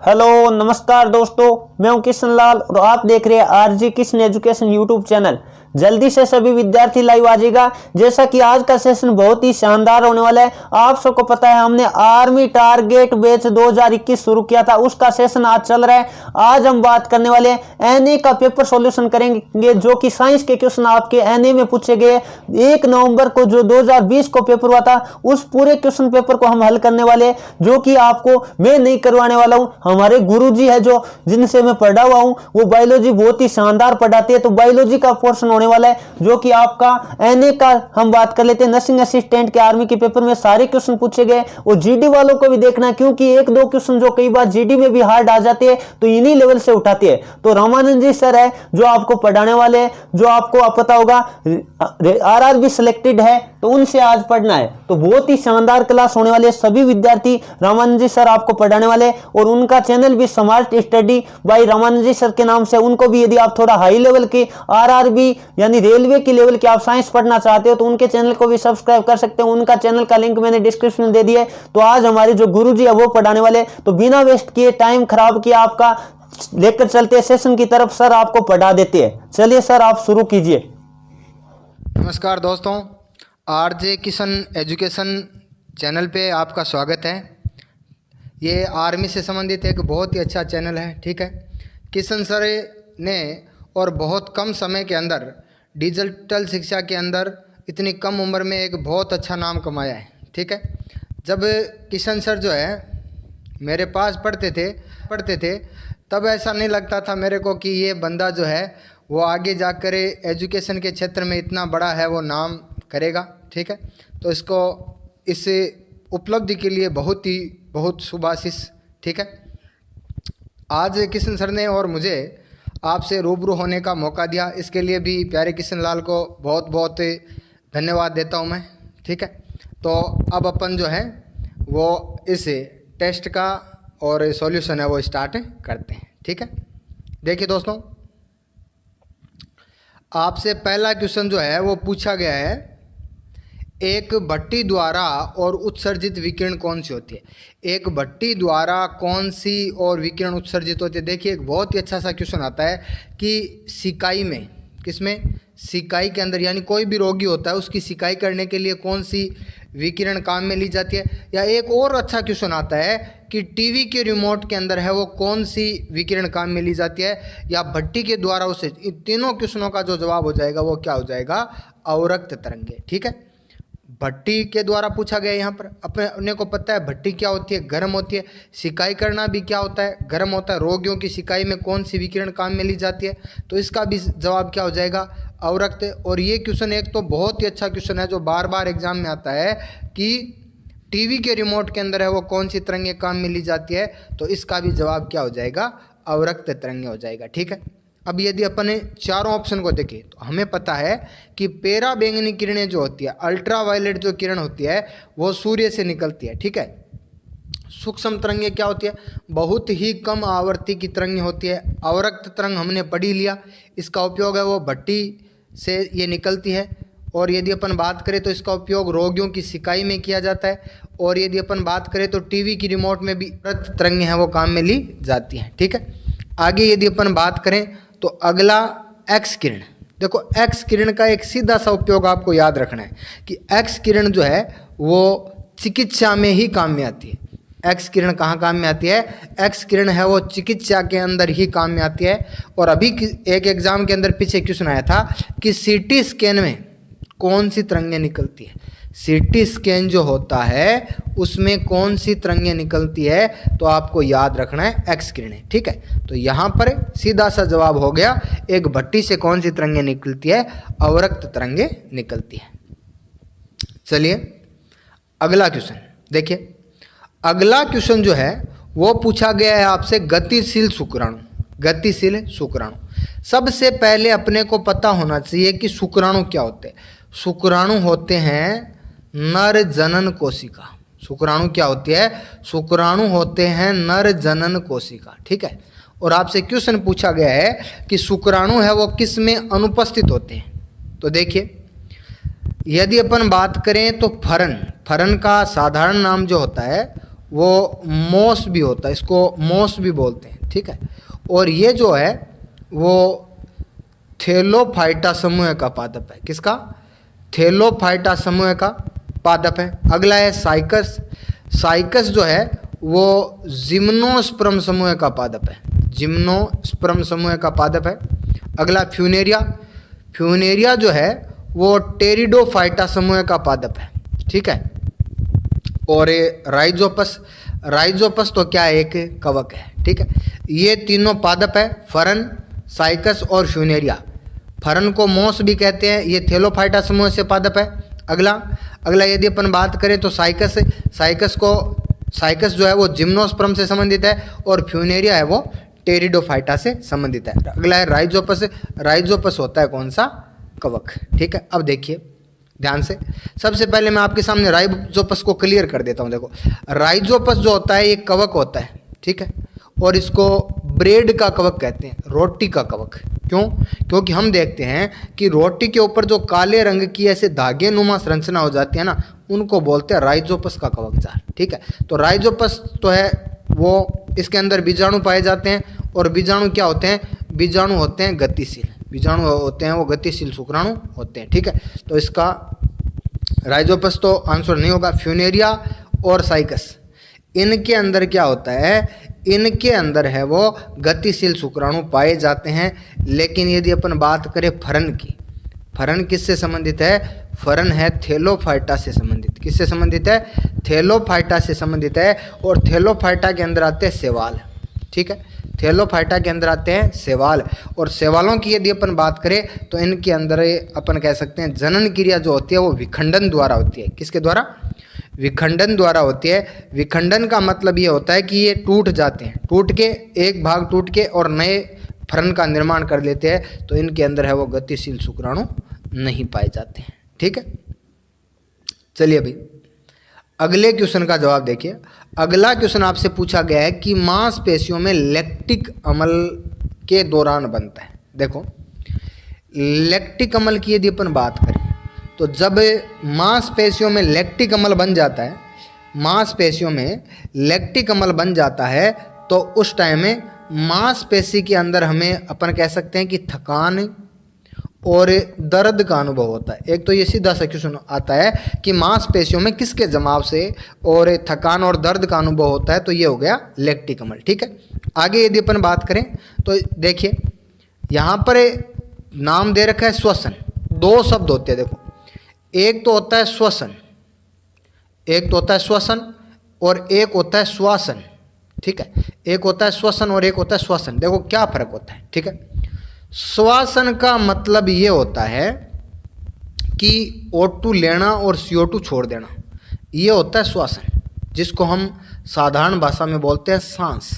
Hello नमस्कार दोस्तों, मैं हूं किशन लाल और आप देख रहे हैं RG Kishan education YouTube channel. जल्दी से सभी विद्यार्थी लाइव आ जाइएगा। जैसा कि आज का सेशन बहुत ही शानदार होने वाला है। आप सबको पता है हमने आर्मी टारगेट बैच 2021 शुरू किया था, उसका सेशन आज चल रहा है। आज हम बात करने वाले हैं एनए का पेपर सॉल्यूशन करेंगे, जो कि साइंस के क्वेश्चन आपके एनए में पूछे गए। 1 नवंबर को जो 2020 को पेपर हुआ था, उस पूरे क्वेश्चन पेपर को हम हल करने वाले हैं, जो कि आपको मैं नहीं करवाने वाला हूं। हमारे गुरुजी है जो जिनसे मैं पढ़ा हुआ हूं, वो बायोलॉजी बहुत ही शानदार पढ़ाते हैं। तो बायोलॉजी का पोर्शन होने वाला है, जो कि आपका एनए का हम बात कर लेते हैं। नर्सिंग असिस्टेंट के आर्मी के पेपर में सारे क्वेश्चन पूछे गए और जीडी वालों को भी देखना है, क्योंकि एक दो क्वेश्चन जो कई बार जीडी में भी हार्ड आ जाते हैं, तो इन्हीं लेवल से उठाते हैं। तो रामानंद जी सर है जो आपको पढ़ाने वाले हैं, जो आपको पता होगा आरआरबी सिलेक्टेड है, तो उनसे आज पढ़ना है। तो बहुत ही शानदार क्लास होने वाले सभी विद्यार्थी रामानंद जी सर आपको पढ़ाने वाले, और उनका चैनल भी smart study by Ramanand ji sir के नाम से। उनको भी यदि आप थोड़ा हाई लेवल की आरआरबी यानी रेलवे की लेवल की आप साइंस पढ़ना चाहते हो, तो उनके चैनल को भी सब्सक्राइब कर सकते हो। उनका चैनल का लिंक मैंने डिस्क्रिप्शन में दे दिया है। तो आज हमारे जो गुरुजी है वो पढ़ाने वाले, तो बिना वेस्ट किए, टाइम खराब किया आपका, लेकर चलते हैं सेशन की तरफ। सर आपको पढ़ा देते हैं। चलिए सर आप शुरू कीजिए। नमस्कार दोस्तों, आरजे किशन एजुकेशन चैनल पे आपका स्वागत है। ये आर्मी से संबंधित एक बहुत ही अच्छा चैनल है, ठीक है। किशन सर ने और बहुत कम समय के अंदर डिजिटल शिक्षा के अंदर इतनी कम उम्र में एक बहुत अच्छा नाम कमाया है, ठीक है। जब किशन सर जो है मेरे पास पढ़ते थे तब ऐसा नहीं लगता था मेरे को कि ये बंदा जो है वो आगे जाकर एजुकेशन के क्षेत्र में इतना बड़ा है, वो नाम करेगा, ठीक है। तो इसको इस उपलब्धि के लिए बहुत शुभाशीष, ठीक है। आज किशन सर ने और मुझे आपसे रूबरू होने का मौका दिया, इसके लिए भी प्यारे किशन लाल को बहुत बहुत धन्यवाद देता हूं मैं, ठीक है। तो अब अपन जो है वो इस टेस्ट का और सॉल्यूशन है वो स्टार्ट करते हैं, ठीक है। देखिए दोस्तों, आपसे पहला क्वेश्चन जो है वो पूछा गया है, एक भट्टी द्वारा और उत्सर्जित विकिरण कौन सी होती है। एक भट्टी द्वारा कौन सी और विकिरण उत्सर्जित होती है। देखिए एक बहुत ही अच्छा सा क्वेश्चन आता है कि सिकाई में, किसमें, सिकाई के अंदर, यानी कोई भी रोगी होता है उसकी सिकाई करने के लिए कौन सी विकिरण काम में ली जाती है। या एक और अच्छा क्वेश्चन आता है कि टीवी के रिमोट के अंदर है वो कौन सी विकिरण काम में ली जाती है, या भट्टी के द्वारा उसे। इन तीनों क्वेश्चनों का जो जवाब हो जाएगा वो क्या हो जाएगा, अवरक्त तरंगे, ठीक है। भट्टी के द्वारा पूछा गया। यहाँ पर अपने को पता है भट्टी क्या होती है, गर्म होती है। सिकाई करना भी क्या होता है, गर्म होता है। रोगियों की सिकाई में कौन सी विकिरण काम में ली जाती है, तो इसका भी जवाब क्या हो जाएगा, अवरक्त। और ये क्वेश्चन एक तो बहुत ही अच्छा क्वेश्चन है जो बार बार एग्जाम में आता है कि टीवी के रिमोट के अंदर है वो कौन सी तरंगे काम में ली जाती है, तो इसका भी जवाब क्या हो जाएगा, अवरक्त तरंगे हो जाएगा, ठीक है। अब यदि अपन चारों ऑप्शन को देखें तो हमें पता है कि पेरा बैंगनी किरणें जो होती है, अल्ट्रावायलेट जो किरण होती है वो सूर्य से निकलती है, ठीक है। सूक्ष्म तरंगे क्या होती है, बहुत ही कम आवर्ती की तरंगे होती है। अवरक्त तरंग हमने पढ़ी लिया, इसका उपयोग है वो भट्टी से ये निकलती है। और यदि अपन बात करें तो इसका उपयोग रोगियों की सिकाई में किया जाता है। और यदि अपन बात करें तो टीवी की रिमोट में भी अवरक्त तरंगे हैं वो काम में ली जाती हैं, ठीक है। आगे यदि अपन बात करें तो अगला एक्स किरण। देखो एक्स किरण का एक सीधा सा उपयोग आपको याद रखना है कि एक्स किरण जो है वो चिकित्सा में ही काम में आती है। एक्स किरण कहाँ काम में आती है, एक्स किरण है वो चिकित्सा के अंदर ही काम में आती है। और अभी एक एग्जाम के अंदर पीछे क्वेश्चन आया था कि सीटी स्कैन में कौन सी तरंगें निकलती है। सीटी स्कैन जो होता है उसमें कौन सी तरंगें निकलती है, तो आपको याद रखना है एक्स किरणें, ठीक है। तो यहाँ पर सीधा सा जवाब हो गया, एक भट्टी से कौन सी तरंगें निकलती है, अवरक्त तरंगें निकलती है। चलिए अगला क्वेश्चन देखिए। अगला क्वेश्चन जो है वो पूछा गया है आपसे गतिशील शुक्राणु। गतिशील शुक्राणु, सबसे पहले अपने को पता होना चाहिए कि शुक्राणु क्या होते हैं। शुक्राणु होते हैं नर जनन कोशिका। शुक्राणु क्या होती है, शुक्राणु होते हैं नर जनन कोशिका, ठीक है। और आपसे क्वेश्चन पूछा गया है कि शुक्राणु है वो किस में अनुपस्थित होते हैं। तो देखिए यदि अपन बात करें तो फरन का साधारण नाम जो होता है वो मोस भी होता है, इसको मोस भी बोलते हैं, ठीक है। और ये जो है वो थैलोफाइटा समूह का पादप है। किसका? थैलोफाइटा समूह का पादप है। अगला है साइकस। साइकस जो है वो जिम्नोस्पर्म समूह का पादप है, जिम्नोस्पर्म समूह का पादप है। अगला फ्यूनेरिया। फ्यूनेरिया जो है वो टेरिडोफाइटा समूह का पादप है, ठीक है। और ये राइजोपस। राइजोपस तो क्या है? एक कवक है, ठीक है। ये तीनों पादप है, फरन, साइकस और फ्यूनेरिया। फरन को मोस भी कहते हैं, ये थैलोफाइटा समूह से पादप है। अगला यदि अपन बात करें तो साइकस। साइकस जो है वो जिम्नोस्पर्म से संबंधित है और फ्यूनेरिया है वो टेरिडोफाइटा से संबंधित है। अगला है राइजोपस। राइजोपस होता है कौन सा? कवक, ठीक है। अब देखिए ध्यान से, सबसे पहले मैं आपके सामने राइजोपस को क्लियर कर देता हूं। देखो, राइजोपस जो होता है ये कवक होता है, ठीक है। और इसको ब्रेड का कवक कहते हैं, रोटी का कवक। क्यों? क्योंकि हम देखते हैं कि रोटी के ऊपर जो काले रंग की ऐसे धागे नुमा संरचना हो जाती है ना, उनको बोलते हैं राइजोपस का कवक जाल, ठीक है। तो राइजोपस तो है वो, इसके अंदर बीजाणु पाए जाते हैं। और बीजाणु क्या होते हैं? बीजाणु होते हैं गतिशील, बीजाणु होते हैं वो गतिशील शुक्राणु होते हैं, ठीक है। तो इसका राइजोपस तो आंसर नहीं होगा। फ्यूनेरिया और साइकस, इनके अंदर क्या होता है? इनके अंदर है वो गतिशील शुक्राणु पाए जाते हैं। लेकिन यदि अपन बात करें फरन की, फरन किससे संबंधित है? फरन है थैलोफाइटा से संबंधित। किससे संबंधित है? थैलोफाइटा से संबंधित है। और थैलोफाइटा के अंदर आते हैं शैवाल, ठीक है। थैलोफाइटा के अंदर आते हैं शैवाल। और शैवालों की यदि अपन बात करें तो इनके अंदर अपन कह सकते हैं जनन क्रिया जो होती है वो विखंडन द्वारा होती है। किसके द्वारा? विखंडन द्वारा होती है। विखंडन का मतलब ये होता है कि ये टूट जाते हैं, टूट के एक भाग टूट के और नए फरन का निर्माण कर लेते हैं। तो इनके अंदर है वो गतिशील शुक्राणु नहीं पाए जाते हैं, ठीक है। चलिए भाई अगले क्वेश्चन का जवाब देखिए। अगला क्वेश्चन आपसे पूछा गया है कि मांसपेशियों में लैक्टिक अम्ल के दौरान बनता है। देखो, लैक्टिक अम्ल की यदि अपन बात करें तो जब मांसपेशियों में लैक्टिक अम्ल बन जाता है, मांसपेशियों में लैक्टिक अम्ल बन जाता है तो उस टाइम में मांसपेशी के अंदर हमें अपन कह सकते हैं कि थकान और दर्द का अनुभव होता है। एक तो ये सीधा सा क्वेश्चन आता है कि मांसपेशियों में किसके जमाव से और थकान और दर्द का अनुभव होता है, तो ये हो गया लैक्टिक अम्ल, ठीक है। आगे यदि अपन बात करें तो देखिए यहाँ पर नाम दे रखा है श्वसन। दो शब्द होते हैं, देखो, एक तो होता है श्वसन, एक तो होता है श्वसन और एक होता है श्वासन, ठीक है। एक होता है श्वसन और एक होता है श्वासन। देखो क्या फर्क होता है, ठीक है। श्वासन का मतलब ये होता है कि O2 लेना और CO2 छोड़ देना, ये होता है श्वासन, जिसको हम साधारण भाषा में बोलते हैं सांस,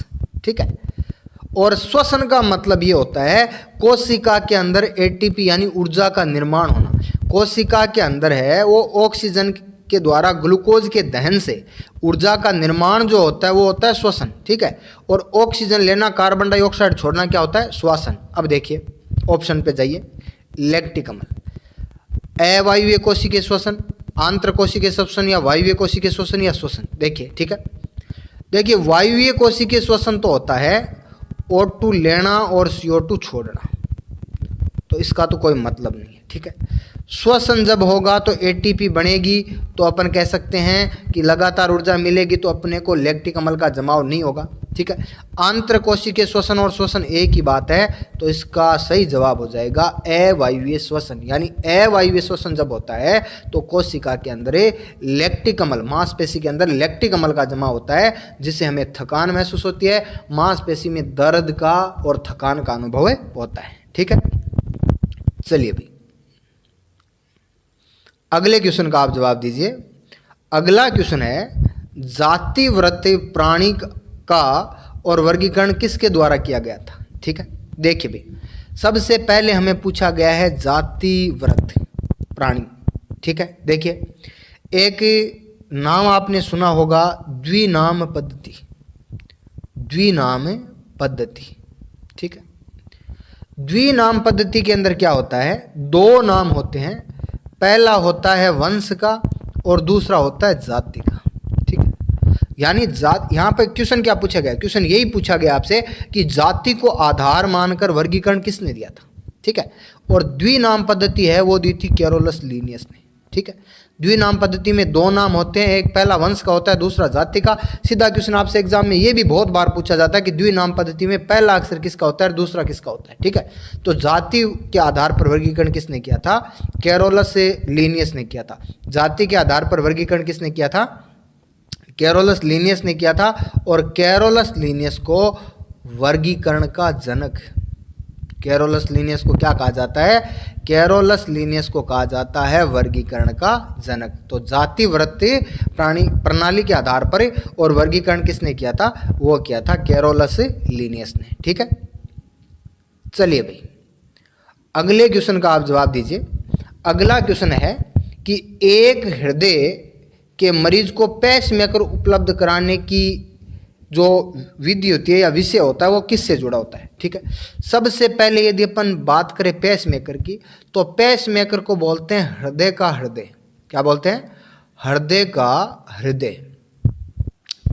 ठीक है। और श्वसन का मतलब ये होता है कोशिका के अंदर ATP यानी ऊर्जा का निर्माण होना। कोशिका के अंदर है वो ऑक्सीजन के द्वारा ग्लूकोज के दहन से ऊर्जा का निर्माण जो होता है वो होता है श्वसन, ठीक है। और ऑक्सीजन लेना, कार्बन डाइऑक्साइड छोड़ना क्या होता है? श्वासन। अब देखिए ऑप्शन पे जाइए, लैक्टिक अम्ल, अवायवीय कोशिकीय श्वसन, आंतर कोशिकीय श्वसन या वायवीय कोशिकीय श्वसन या श्वसन। देखिए, ठीक है। देखिए वायवीय कोशिकीय श्वसन तो होता है O2 लेना और CO2 छोड़ना, तो इसका तो कोई मतलब नहीं है, ठीक है। श्वसन जब होगा तो ATP बनेगी, तो अपन कह सकते हैं कि लगातार ऊर्जा मिलेगी, तो अपने को लैक्टिक अम्ल का जमाव नहीं होगा, ठीक है। आंतर कोशिकीय श्वसन और श्वसन एक ही बात है, तो इसका सही जवाब हो जाएगा अवायवीय श्वसन। यानी अवायवीय श्वसन जब होता है तो कोशिका के अंदर लैक्टिक अम्ल, मांसपेशी के अंदर लैक्टिक अम्ल का जमा होता है, जिससे हमें थकान महसूस होती है, मांसपेशी में दर्द का और थकान का अनुभव होता है, ठीक है। चलिए भाई अगले क्वेश्चन का आप जवाब दीजिए। अगला क्वेश्चन है जातिवृत्त प्राणी का और वर्गीकरण किसके द्वारा किया गया था, ठीक है। देखिए भाई सबसे पहले हमें पूछा गया है जातिवृत्त प्राणी, ठीक है। देखिए एक नाम आपने सुना होगा द्विनाम पद्धति, द्विनाम पद्धति, ठीक है। द्विनाम पद्धति के अंदर क्या होता है? दो नाम होते हैं, पहला होता है वंश का और दूसरा होता है जाति का, ठीक है। यानी जात, यहाँ पर क्वेश्चन क्या पूछा गया, क्वेश्चन यही पूछा गया आपसे कि जाति को आधार मानकर वर्गीकरण किसने दिया था, ठीक है। और द्विनाम पद्धति है वो दी थी कैरोलस लीनियस ने, ठीक है। द्विनाम पद्धति में दो नाम होते हैं, एक पहला वंश का होता है, दूसरा जाति का। सीधा क्वेश्चन आपसे एग्जाम में ये भी बहुत बार पूछा जाता है कि द्विनाम पद्धति में पहला अक्षर किसका होता है और दूसरा किसका होता है, ठीक है। तो जाति के आधार पर वर्गीकरण किसने किया था, कैरोलस लीनियस ने किया था। जाति के आधार पर वर्गीकरण किसने किया था, कैरोलस लीनियस ने किया था। और कैरोलस लीनियस को वर्गीकरण का जनक, कैरोलस लीनियस को क्या कहा जाता है, कैरोलस लीनियस को कहा जाता है वर्गीकरण का जनक। तो जाति वृत्ति प्राणी प्रणाली के आधार पर और वर्गीकरण किसने किया था, वो किया था कैरोलस लीनियस ने, ठीक है। चलिए भाई अगले क्वेश्चन का आप जवाब दीजिए। अगला क्वेश्चन है कि एक हृदय के मरीज को पेसमेकर उपलब्ध कराने की जो विधि होती है या विषय होता है वो किससे जुड़ा होता है, ठीक है। सबसे पहले यदि अपन बात करें पेसमेकर की, तो पेसमेकर को बोलते हैं हृदय का हृदय। क्या बोलते हैं, हृदय का हृदय।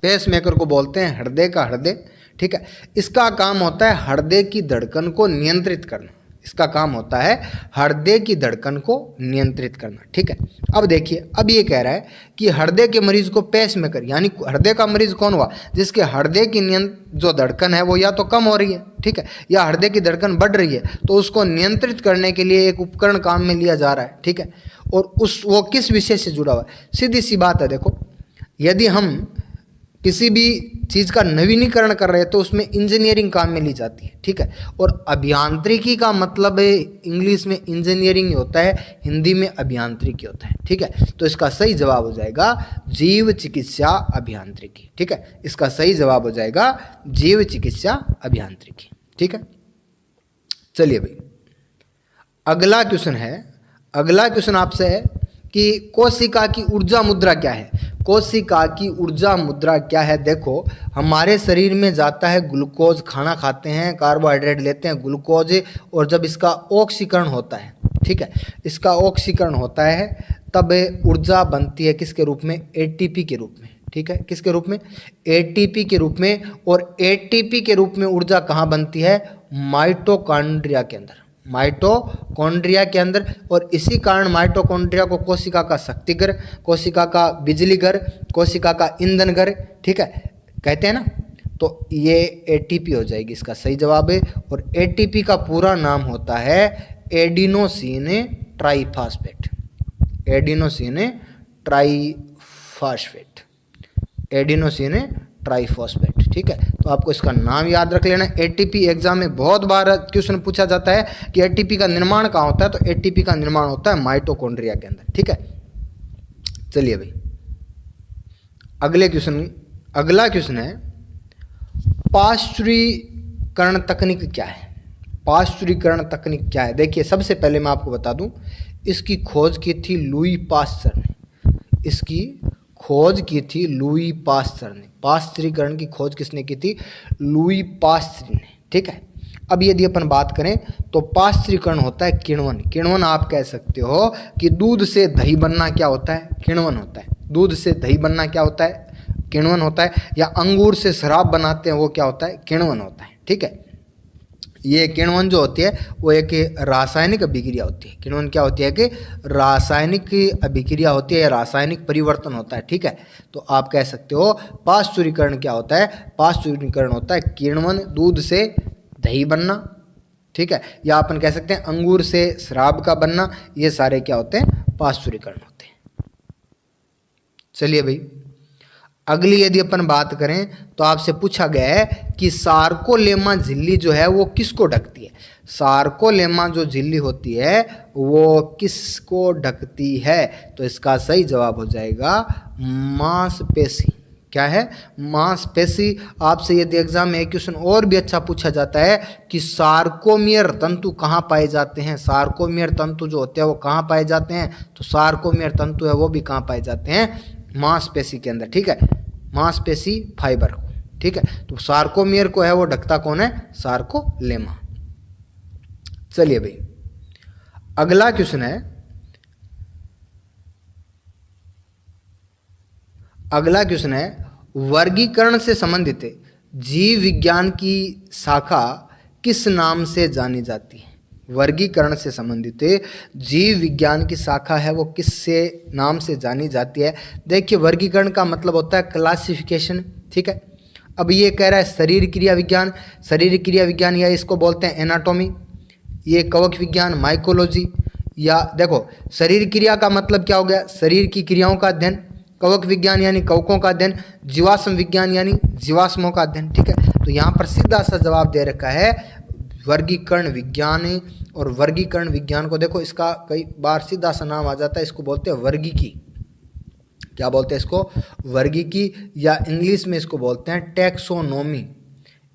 पेसमेकर को बोलते हैं हृदय का हृदय, ठीक है। इसका काम होता है हृदय की धड़कन को नियंत्रित करना, इसका काम होता है हृदय की धड़कन को नियंत्रित करना, ठीक है। अब देखिए, अब ये कह रहा है कि हृदय के मरीज को पेसमेकर, यानी हृदय का मरीज कौन हुआ, जिसके हृदय की जो धड़कन है वो या तो कम हो रही है, ठीक है, या हृदय की धड़कन बढ़ रही है, तो उसको नियंत्रित करने के लिए एक उपकरण काम में लिया जा रहा है, ठीक है। और वो किस विषय से जुड़ा हुआ है, सीधी सी बात है। देखो, यदि हम किसी भी चीज़ का नवीनीकरण कर रहे हैं तो उसमें इंजीनियरिंग काम में ली जाती है, ठीक है। और अभियांत्रिकी का मतलब है, इंग्लिश में इंजीनियरिंग होता है, हिंदी में अभियांत्रिकी होता है, ठीक है। तो इसका सही जवाब हो जाएगा जीव चिकित्सा अभियांत्रिकी, ठीक है। इसका सही जवाब हो जाएगा जीव चिकित्सा अभियांत्रिकी, ठीक है। चलिए भाई अगला क्वेश्चन है, अगला क्वेश्चन आपसे है कि कोशिका की ऊर्जा मुद्रा क्या है। कोशिका की ऊर्जा मुद्रा क्या है, देखो हमारे शरीर में जाता है ग्लूकोज, खाना खाते हैं, कार्बोहाइड्रेट लेते हैं, ग्लूकोज, और जब इसका ऑक्सीकरण होता है, ठीक है, इसका ऑक्सीकरण होता है तब ऊर्जा बनती है किसके रूप में, एटीपी के रूप में, ठीक है। किसके रूप में, एटीपी के रूप में। और एटीपी के रूप में ऊर्जा कहाँ बनती है, माइटोकॉन्ड्रिया के अंदर, माइटोकॉन्ड्रिया के अंदर। और इसी कारण माइटोकॉन्ड्रिया को कोशिका का शक्ति घर, कोशिका का बिजली घर, कोशिका का ईंधन घर, ठीक है, कहते हैं ना। तो ये एटीपी हो जाएगी, इसका सही जवाब है। और एटीपी का पूरा नाम होता है adenosine triphosphate, adenosine triphosphate, adenosine triphosphate, ठीक है। तो आपको इसका नाम याद रख लेना। एटीपी एग्जाम में बहुत बार क्वेश्चन पूछा जाता है कि एटीपी का निर्माण कहाँ होता है, तो एटीपी का निर्माण होता है माइटोकॉन्ड्रिया के अंदर, ठीक है। चलिए भाई अगला क्वेश्चन है पाश्चुरीकरण तकनीक क्या है। पाश्चुरीकरण तकनीक क्या है, देखिए सबसे पहले मैं आपको बता दूं, इसकी खोज की थी लुई पास्चर ने, इसकी खोज की थी लुई पास्चर ने। पाश्चुरीकरण की खोज किसने की थी, लुई पास्चर ने, ठीक है। अब यदि अपन बात करें तो पाश्चुरीकरण होता है किण्वन। किण्वन आप कह सकते हो कि दूध से दही बनना क्या होता है, किण्वन होता है। दूध से दही बनना क्या होता है, किण्वन होता है। या अंगूर से शराब बनाते हैं वो क्या होता है, किण्वन होता है, ठीक है। ये किण्वन जो होती है वो एक रासायनिक अभिक्रिया होती है। किण्वन क्या होती है कि रासायनिक अभिक्रिया होती है, रासायनिक परिवर्तन होता है, ठीक है। तो आप कह सकते हो पाश्चुरीकरण क्या होता है, पाश्चुरीकरण होता है किण्वन, दूध से दही बनना, ठीक है। या अपन कह सकते हैं अंगूर से शराब का बनना, ये सारे क्या होते हैं, पाश्चुरीकरण होते हैं। चलिए भाई अगली यदि अपन बात करें तो आपसे पूछा गया है कि सार्कोलेमा झिल्ली जो है वो किसको ढकती है। सार्कोलेमा जो झिल्ली होती है वो किसको ढकती है, तो इसका सही जवाब हो जाएगा मांसपेशी। क्या है, मांसपेशी। आपसे यदि एग्जाम में एक क्वेश्चन और भी अच्छा पूछा जाता है कि सार्कोमियर तंतु कहाँ पाए जाते हैं, सार्कोमियर तंतु जो होते हैं वो कहाँ पाए जाते हैं, तो सार्कोमियर तंतु है वो भी कहाँ पाए जाते हैं, मांसपेशी के अंदर, ठीक है, मांसपेशी फाइबर, ठीक है। तो सार्कोमियर को है वो ढकता कौन है, सार्कोलेमा। चलिए भाई अगला क्वेश्चन है, अगला क्वेश्चन है वर्गीकरण से संबंधित जीव विज्ञान की शाखा किस नाम से जानी जाती है? वर्गीकरण से संबंधित जीव विज्ञान की शाखा है वो किससे नाम से जानी जाती है? देखिए, वर्गीकरण का मतलब होता है क्लासिफिकेशन, ठीक है। अब ये कह रहा है शरीर क्रिया विज्ञान, शरीर क्रिया विज्ञान या इसको बोलते हैं एनाटॉमी, ये कवक विज्ञान माइकोलॉजी, या देखो शरीर क्रिया का मतलब क्या हो गया? शरीर की क्रियाओं का अध्ययन, कवक विज्ञान यानी कवकों का अध्ययन, जीवाश्म विज्ञान यानी जीवाश्मों का अध्ययन, ठीक है। तो यहाँ पर सीधा सा जवाब दे रखा है वर्गीकरण विज्ञान। और वर्गीकरण विज्ञान को देखो, इसका कई बार सीधा सा नाम आ जाता है, इसको बोलते हैं वर्गीकी। क्या बोलते हैं इसको? वर्गीकी, या इंग्लिश में इसको बोलते हैं टैक्सोनॉमी।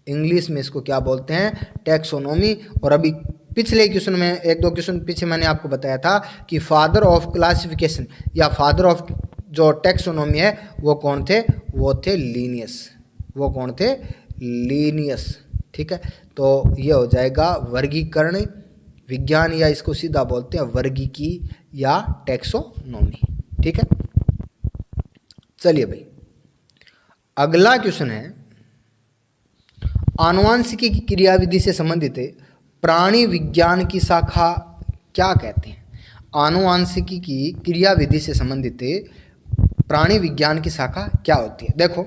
इंग्लिश में इसको क्या बोलते हैं? टैक्सोनॉमी। और अभी पिछले क्वेश्चन में, एक दो क्वेश्चन पीछे मैंने आपको बताया था कि फादर ऑफ क्लासिफिकेशन या फादर ऑफ जो टैक्सोनॉमी है वो कौन थे? वो थे लीनियस। वो कौन थे? लीनियस, ठीक है। तो ये हो जाएगा वर्गीकरण विज्ञान, या इसको सीधा बोलते हैं वर्गीकी या टैक्सोनॉमी, ठीक है। चलिए भाई, अगला क्वेश्चन है आनुवांशिकी की क्रियाविधि से संबंधित प्राणी विज्ञान की शाखा क्या कहते हैं? आनुवांशिकी की क्रियाविधि से संबंधित प्राणी विज्ञान की शाखा क्या होती है? देखो,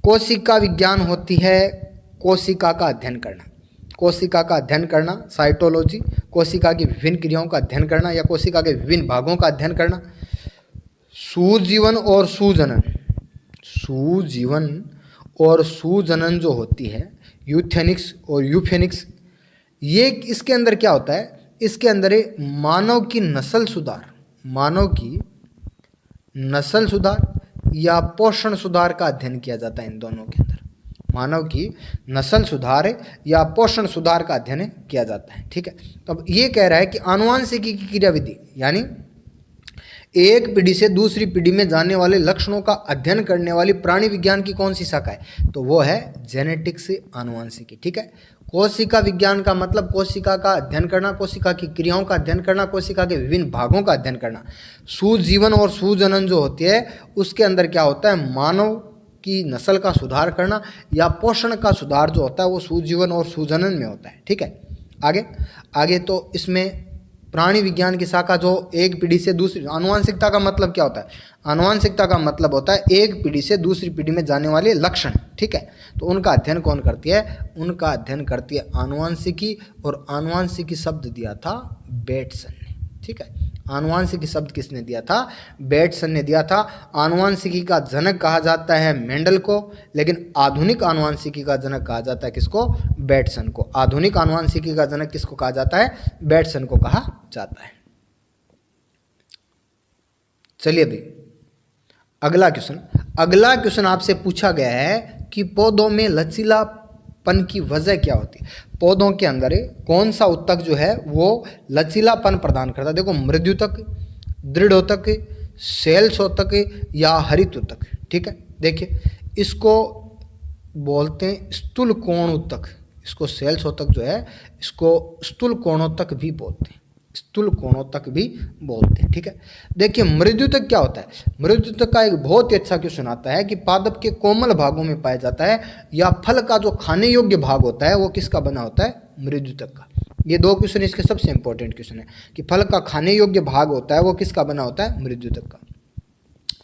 कोशिका विज्ञान होती है कोशिका का अध्ययन करना, कोशिका का अध्ययन करना, साइटोलॉजी, कोशिका की विभिन्न क्रियाओं का अध्ययन करना या कोशिका के विभिन्न भागों का अध्ययन करना। सुजीवन और सुजनन, सुजीवन और सुजनन जो होती है, यूथेनिक्स और यूफेनिक्स, ये इसके अंदर क्या होता है? इसके अंदर मानव की नस्ल सुधार, मानव की नस्ल सुधार या पोषण सुधार का अध्ययन किया जाता है। इन दोनों के अंदर मानव की नस्ल सुधार या पोषण सुधार का अध्ययन किया जाता है, ठीक है। तो अब ये कह रहा है कि आनुवांशिकी की क्रियाविधि यानी एक पीढ़ी से दूसरी पीढ़ी में जाने वाले लक्षणों का अध्ययन करने वाली प्राणी विज्ञान की कौन सी शाखा है? तो वो है जेनेटिक्स, आनुवांशिकी, ठीक है। कोशिका विज्ञान का मतलब कोशिका का अध्ययन करना, कोशिका की क्रियाओं का अध्ययन करना, कोशिका के विभिन्न भागों का अध्ययन करना। सुजीवन और सुजनन जो होती है उसके अंदर क्या होता है? मानव की नस्ल का सुधार करना या पोषण का सुधार जो होता है वो सुजीवन और सुजनन में होता है, ठीक है। आगे तो इसमें प्राणी विज्ञान की शाखा जो एक पीढ़ी से दूसरी, आनुवांशिकता का मतलब क्या होता है? आनुवांशिकता का मतलब होता है एक पीढ़ी से दूसरी पीढ़ी में जाने वाले लक्षण, ठीक है। तो उनका अध्ययन कौन करती है? उनका अध्ययन करती है आनुवांशिकी। और आनुवांशिकी शब्द दिया था बेटसन ने, ठीक है। आनुवांशिकी शब्द किसने दिया था? बेटसन ने दिया था। आनुवांशिकी का जनक कहा जाता है मेंडल को, लेकिन आधुनिक आनुवांशिकी का जनक कहा जाता है किसको? बेटसन को। आधुनिक आनुवांशिकी का जनक किसको कहा जाता है? बेटसन को कहा जाता है। चलिए भाई, अगला क्वेश्चन आपसे पूछा गया है कि पौधों में लचीलापन की वजह क्या होती है? पौधों के अंदर कौन सा उत्तक जो है वो लचीलापन प्रदान करता है? देखो, मृद्युतक, दृढ़ोतक, शैलसोतक या हरितोतक, ठीक है। देखिए, इसको बोलते हैं स्थूल कोण उत्तक, इसको शैलसोतक जो है इसको स्थूल कोणोत्तक भी बोलते हैं, स्थूल कोणोत्तक भी बोलते हैं, ठीक है। देखिए, मृद्युतक क्या होता है? मृद्युतक का एक बहुत ही अच्छा क्वेश्चन आता है कि पादप के कोमल भागों में पाया जाता है या फल का जो खाने योग्य भाग होता है वो किसका बना होता है? मृद्युतक का। ये दो क्वेश्चन इसके सबसे इंपॉर्टेंट क्वेश्चन है कि फल का खाने योग्य भाग होता है वो किसका बना होता है? मृद्युतक का।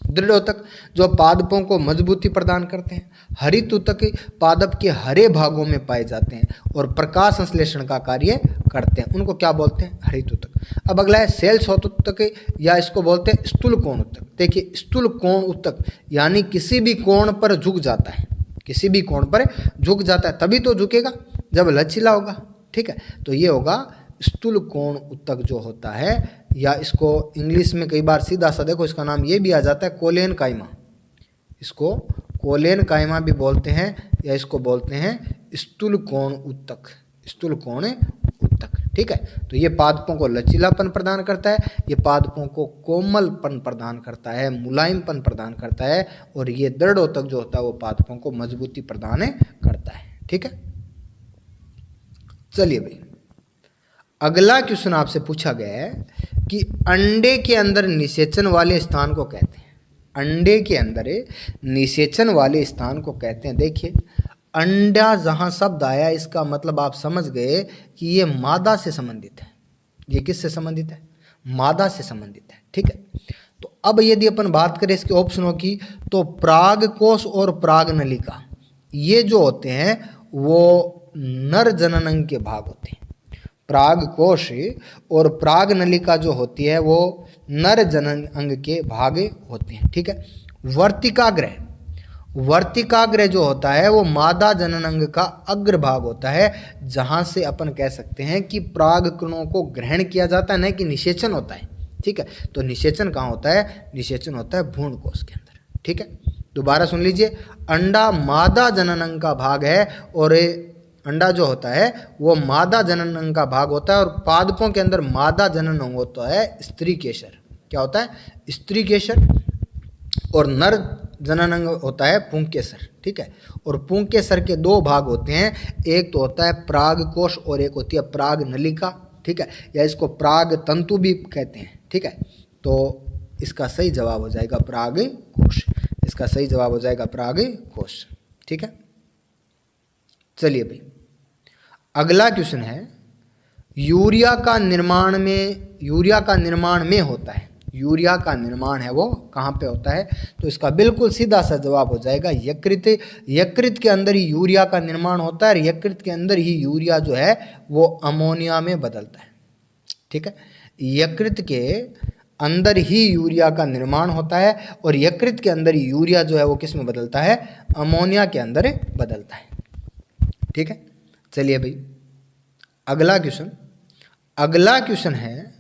दृढ़ोतक जो पादपों को मजबूती प्रदान करते हैं। हरितोतक पादप के हरे भागों में पाए जाते हैं और प्रकाश संश्लेषण का कार्य करते हैं, उनको क्या बोलते हैं? हरितोतक। अब अगला है शैलसोतक या इसको बोलते हैं स्थूल कोण उत्तक। देखिए, स्थूल कोण उत्तक यानी किसी भी कोण पर झुक जाता है, किसी भी कोण पर झुक जाता है, तभी तो झुकेगा जब लचीला होगा, ठीक है। तो ये होगा स्थूल कोण उत्तक जो होता है, या इसको इंग्लिश में कई बार सीधा सा देखो इसका नाम ये भी आ जाता है कोलेन काइमा, इसको कोलेन काइमा भी बोलते हैं या इसको बोलते हैं स्थूल कोण उत्तक, स्थूल कोण उत्तक, ठीक है। तो ये पादपों को लचीलापन प्रदान करता है, ये पादपों को कोमलपन प्रदान करता है, मुलायमपन प्रदान करता है, और ये दृढ़ोतक जो होता है वो पादपों को मजबूती प्रदान करता है, ठीक है। चलिए भाई, अगला क्वेश्चन आपसे पूछा गया है कि अंडे के अंदर निषेचन वाले स्थान को कहते हैं। अंडे के अंदर निषेचन वाले स्थान को कहते हैं। देखिए अंडा जहाँ शब्द आया इसका मतलब आप समझ गए कि ये मादा से संबंधित है। ये किससे संबंधित है? मादा से संबंधित है। ठीक है, तो अब यदि अपन बात करें इसके ऑप्शनों की, तो प्रागकोश और प्रागनलिका ये जो होते हैं वो नर जनन अंग के भाग होते हैं। प्रागकोश और प्रागनलिका जो होती है वो नर जनन अंग के भाग होते हैं। ठीक है, वर्तिकाग्र, वर्तिकाग्र जो होता है वो मादा जनन अंग का अग्रभाग होता है, जहां से अपन कह सकते हैं कि प्रागकणों को ग्रहण किया जाता है, नहीं कि निषेचन होता है। ठीक है, तो निषेचन कहाँ होता है? निषेचन होता है भ्रूण कोश के अंदर। ठीक है, दोबारा सुन लीजिए, अंडा मादा जनन अंग का भाग है और अंडा जो होता है वो मादा जनन अंग का भाग होता है, और पादपों के अंदर मादा जनन अंग होता है स्त्री केसर। क्या होता है? स्त्री केसर। और नर जनन अंग होता है पुंकेसर। ठीक है, और पुंकेसर के दो भाग होते हैं, एक तो होता है प्रागकोश और एक होती है प्रागनलिका। ठीक है, या इसको प्राग तंतु भी कहते हैं। ठीक है, तो इसका सही जवाब हो जाएगा प्रागकोश। इसका सही जवाब हो जाएगा प्रागकोश। ठीक है, चलिए भाई अगला क्वेश्चन है, यूरिया का निर्माण में होता है। यूरिया का निर्माण है वो कहाँ पे होता है? तो इसका बिल्कुल सीधा सा जवाब हो जाएगा यकृत। यकृत के अंदर ही यूरिया का निर्माण होता है, और यकृत के अंदर ही यूरिया जो है वो अमोनिया में बदलता है। ठीक है, यकृत के अंदर ही यूरिया का निर्माण होता है, और यकृत के अंदर ही यूरिया जो है वो किस में बदलता है? अमोनिया के अंदर बदलता है। ठीक है, चलिए भाई अगला क्वेश्चन है,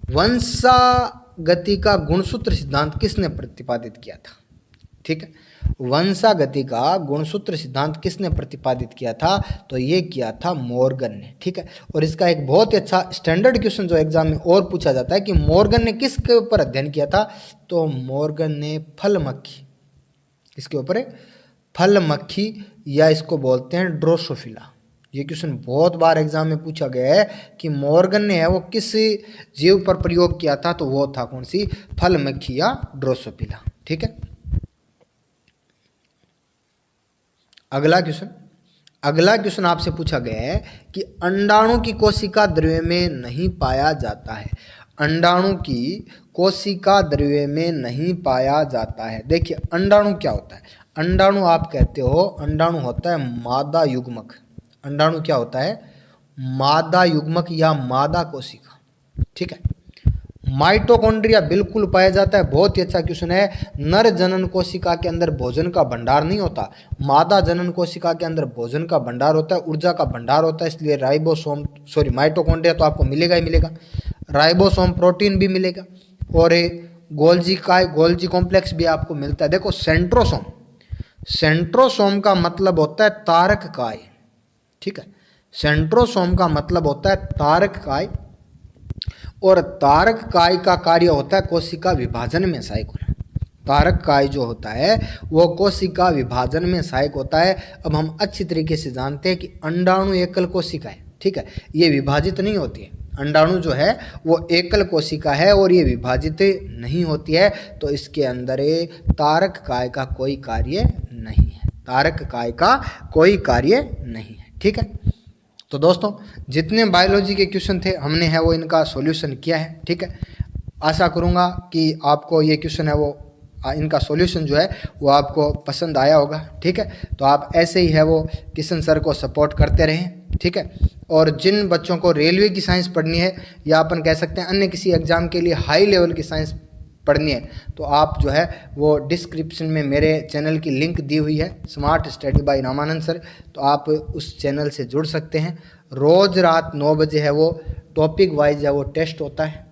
वंशागति का गुणसूत्र सिद्धांत किसने प्रतिपादित किया था? ठीक है, वंशागति का गुणसूत्र सिद्धांत किसने प्रतिपादित किया था? तो ये किया था मॉर्गन ने। ठीक है, और इसका एक बहुत ही अच्छा स्टैंडर्ड क्वेश्चन जो एग्जाम में और पूछा जाता है कि मॉर्गन ने किसके ऊपर अध्ययन किया था? तो मॉर्गन ने फल मक्खी, किसके ऊपर? फल मक्खी, या इसको बोलते हैं ड्रोसोफिला। ये क्वेश्चन बहुत बार एग्जाम में पूछा गया है कि मॉर्गन ने है वो किस जीव पर प्रयोग किया था? तो वो था कौन सी? फल मक्खी या ड्रोसोफिला। ठीक है, अगला क्वेश्चन आपसे पूछा गया है कि अंडाणु की कोशिका द्रव्य में नहीं पाया जाता है। अंडाणु की कोशिका द्रव्य में नहीं पाया जाता है। देखिए अंडाणु क्या होता है? अंडाणु आप कहते हो, अंडाणु होता है मादा युग्मक। अंडाणु क्या होता है? मादा युग्मक या मादा कोशिका। ठीक है, माइटोकॉन्ड्रिया बिल्कुल पाया जाता है। बहुत ही अच्छा क्वेश्चन है। नर जनन कोशिका के अंदर भोजन का भंडार नहीं होता, मादा जनन कोशिका के अंदर भोजन का भंडार होता है, ऊर्जा का भंडार होता है। इसलिए माइटोकॉन्ड्रिया तो आपको मिलेगा ही मिलेगा, राइबोसोम प्रोटीन भी मिलेगा, और गोल्जी कॉम्प्लेक्स भी आपको मिलता है। देखो सेंट्रोसोम का मतलब होता है तारक काय। ठीक है, सेंट्रोसोम का मतलब होता है तारक काय, और तारक काय का कार्य होता है कोशिका विभाजन में सहायक होना। तारक काय जो होता है वो कोशिका विभाजन में सहायक होता है। अब हम अच्छी तरीके से जानते हैं कि अंडाणु एकल कोशिका है। ठीक है, ये विभाजित नहीं होती है। अंडाणु जो है वो एकल कोशिका है और ये विभाजित नहीं होती है, तो इसके अंदर तारक काय का कोई कार्य नहीं है। तारक काय का कोई कार्य नहीं है। ठीक है, तो दोस्तों जितने बायोलॉजी के क्वेश्चन थे हमने है वो इनका सॉल्यूशन किया है। ठीक है, आशा करूँगा कि आपको ये क्वेश्चन है वो इनका सॉल्यूशन जो है वो आपको पसंद आया होगा। ठीक है, तो आप ऐसे ही है वो किशन सर को सपोर्ट करते रहें। ठीक है, और जिन बच्चों को रेलवे की साइंस पढ़नी है या अपन कह सकते हैं अन्य किसी एग्जाम के लिए हाई लेवल की साइंस पढ़नी है, तो आप जो है वो डिस्क्रिप्शन में मेरे चैनल की लिंक दी हुई है, smart study by Ramanand sir. तो आप उस चैनल से जुड़ सकते हैं। रोज़ रात 9 बजे है वो टॉपिक वाइज है वो टेस्ट होता है,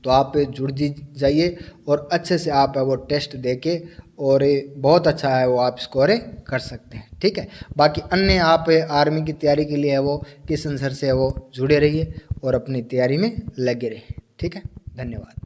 तो आप जुड़ जाइए और अच्छे से आप है वो टेस्ट देके और बहुत अच्छा है वो आप स्कोर कर सकते हैं। ठीक है, बाकी अन्य आप आर्मी की तैयारी के लिए है वो किशन सर से है वो जुड़े रहिए और अपनी तैयारी में लगे रहिए। ठीक है, धन्यवाद।